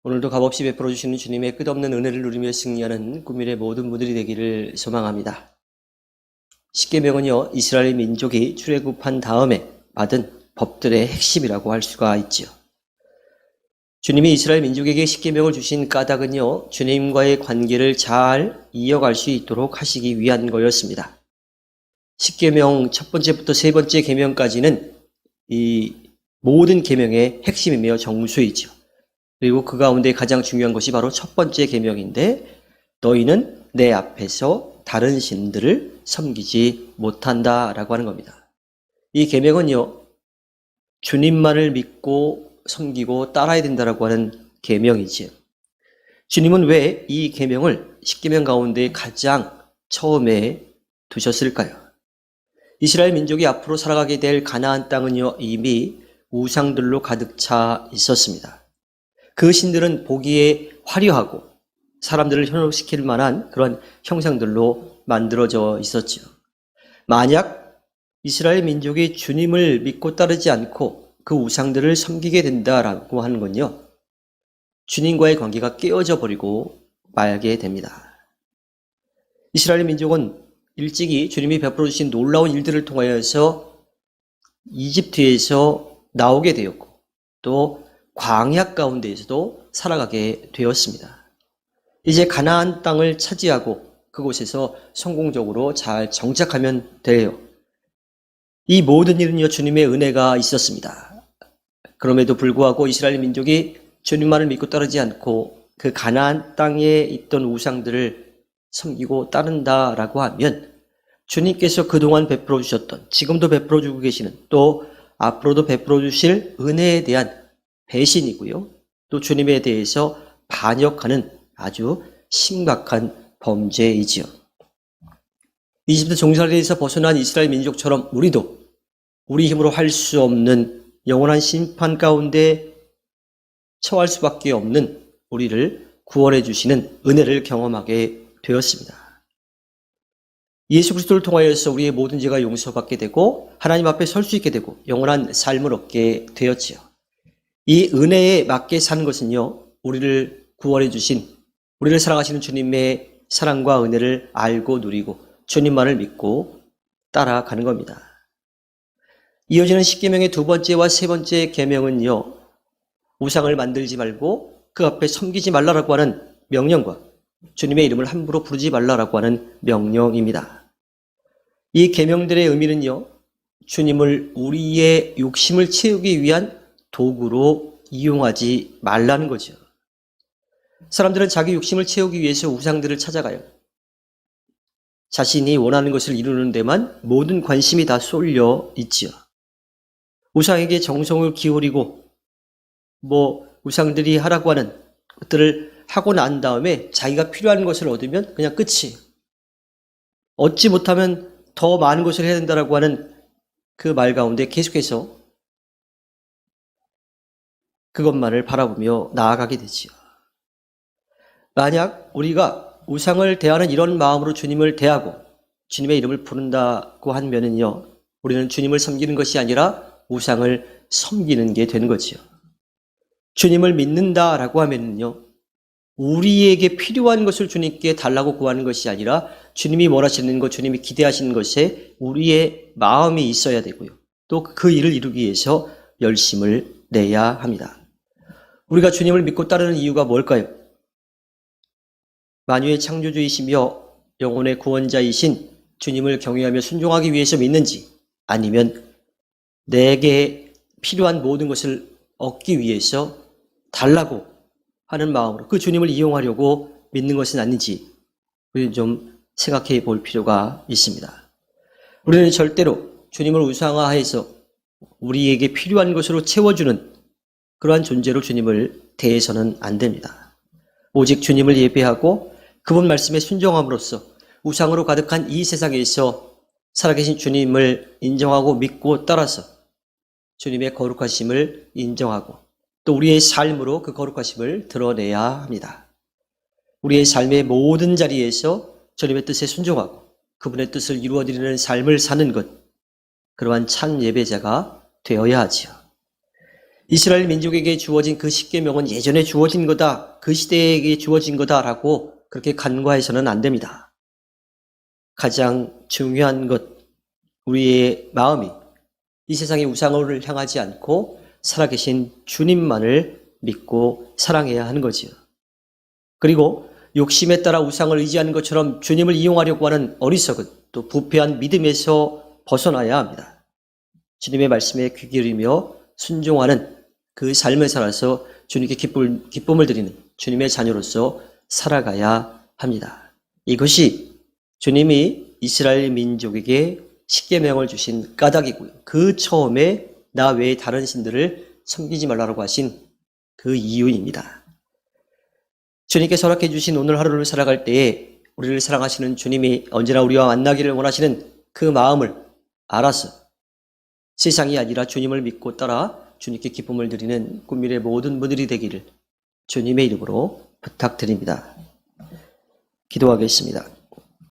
오늘도 값없이 베풀어 주시는 주님의 끝없는 은혜를 누리며 승리하는 국민의 모든 분들이 되기를 소망합니다. 십계명은요, 이스라엘 민족이 출애굽한 다음에 받은 법들의 핵심이라고 할 수가 있죠. 주님이 이스라엘 민족에게 십계명을 주신 까닭은요, 주님과의 관계를 잘 이어갈 수 있도록 하시기 위한 거였습니다. 십계명 첫 번째부터 세 번째 계명까지는 이 모든 계명의 핵심이며 정수이죠. 그리고 그 가운데 가장 중요한 것이 바로 첫 번째 계명인데, 너희는 내 앞에서 다른 신들을 섬기지 못한다라고 하는 겁니다. 이 계명은요, 주님만을 믿고 섬기고 따라야 된다라고 하는 계명이지요. 주님은 왜 이 계명을 십계명 가운데 가장 처음에 두셨을까요? 이스라엘 민족이 앞으로 살아가게 될 가나안 땅은요, 이미 우상들로 가득 차 있었습니다. 그 신들은 보기에 화려하고 사람들을 현혹시킬 만한 그런 형상들로 만들어져 있었죠. 만약 이스라엘 민족이 주님을 믿고 따르지 않고 그 우상들을 섬기게 된다라고 하는 건요, 주님과의 관계가 깨어져 버리고 말게 됩니다. 이스라엘 민족은 일찍이 주님이 베풀어 주신 놀라운 일들을 통하여서 이집트에서 나오게 되었고, 또 광야 가운데에서도 살아가게 되었습니다. 이제 가나안 땅을 차지하고 그곳에서 성공적으로 잘 정착하면 돼요. 이 모든 일은요, 주님의 은혜가 있었습니다. 그럼에도 불구하고 이스라엘 민족이 주님만을 믿고 따르지 않고 그 가나안 땅에 있던 우상들을 섬기고 따른다라고 하면 주님께서 그동안 베풀어 주셨던, 지금도 베풀어 주고 계시는, 또 앞으로도 베풀어 주실 은혜에 대한 배신이고요, 또 주님에 대해서 반역하는 아주 심각한 범죄이지요. 이집트 종살이에서 벗어난 이스라엘 민족처럼 우리도 우리 힘으로 할 수 없는 영원한 심판 가운데 처할 수밖에 없는 우리를 구원해 주시는 은혜를 경험하게 되었습니다. 예수 그리스도를 통하여서 우리의 모든 죄가 용서받게 되고 하나님 앞에 설 수 있게 되고 영원한 삶을 얻게 되었지요. 이 은혜에 맞게 사는 것은요, 우리를 구원해 주신, 우리를 사랑하시는 주님의 사랑과 은혜를 알고 누리고 주님만을 믿고 따라가는 겁니다. 이어지는 십계명의 두 번째와 세 번째 계명은요, 우상을 만들지 말고 그 앞에 섬기지 말라라고 하는 명령과 주님의 이름을 함부로 부르지 말라라고 하는 명령입니다. 이 계명들의 의미는요, 주님을 우리의 욕심을 채우기 위한 도구로 이용하지 말라는 거죠. 사람들은 자기 욕심을 채우기 위해서 우상들을 찾아가요. 자신이 원하는 것을 이루는 데만 모든 관심이 다 쏠려 있지요. 우상에게 정성을 기울이고 우상들이 하라고 하는 것들을 하고 난 다음에 자기가 필요한 것을 얻으면 그냥 끝이. 얻지 못하면 더 많은 것을 해야 된다라고 하는 그 말 가운데 계속해서 그것만을 바라보며 나아가게 되지요. 만약 우리가 우상을 대하는 이런 마음으로 주님을 대하고 주님의 이름을 부른다고 하면은요, 우리는 주님을 섬기는 것이 아니라 우상을 섬기는 게 되는 거지요. 주님을 믿는다라고 하면은요, 우리에게 필요한 것을 주님께 달라고 구하는 것이 아니라 주님이 원하시는 것, 주님이 기대하시는 것에 우리의 마음이 있어야 되고요, 또 그 일을 이루기 위해서 열심을 내야 합니다. 우리가 주님을 믿고 따르는 이유가 뭘까요? 만유의 창조주이시며 영혼의 구원자이신 주님을 경외하며 순종하기 위해서 믿는지, 아니면 내게 필요한 모든 것을 얻기 위해서 달라고 하는 마음으로 그 주님을 이용하려고 믿는 것은 아닌지 우리는 좀 생각해 볼 필요가 있습니다. 우리는 절대로 주님을 우상화해서 우리에게 필요한 것으로 채워주는 그러한 존재로 주님을 대해서는 안 됩니다. 오직 주님을 예배하고 그분 말씀에 순종함으로써 우상으로 가득한 이 세상에서 살아계신 주님을 인정하고 믿고 따라서 주님의 거룩하심을 인정하고 또 우리의 삶으로 그 거룩하심을 드러내야 합니다. 우리의 삶의 모든 자리에서 주님의 뜻에 순종하고 그분의 뜻을 이루어드리는 삶을 사는 것, 그러한 참 예배자가 되어야 하지요. 이스라엘 민족에게 주어진 그 십계명은 예전에 주어진 거다, 그 시대에게 주어진 거다라고 그렇게 간과해서는 안 됩니다. 가장 중요한 것, 우리의 마음이 이 세상의 우상을 향하지 않고 살아계신 주님만을 믿고 사랑해야 하는 거지요. 그리고 욕심에 따라 우상을 의지하는 것처럼 주님을 이용하려고 하는 어리석은 또 부패한 믿음에서 벗어나야 합니다. 주님의 말씀에 귀 기울이며 순종하는 그 삶을 살아서 주님께 기쁨을 드리는 주님의 자녀로서 살아가야 합니다. 이것이 주님이 이스라엘 민족에게 십계명을 주신 까닭이고요. 그 처음에 나 외에 다른 신들을 섬기지 말라고 하신 그 이유입니다. 주님께 허락해 주신 오늘 하루를 살아갈 때에 우리를 사랑하시는 주님이 언제나 우리와 만나기를 원하시는 그 마음을 알아서 세상이 아니라 주님을 믿고 따라 주님께 기쁨을 드리는 꿈미래 모든 분들이 되기를 주님의 이름으로 부탁드립니다. 기도하겠습니다.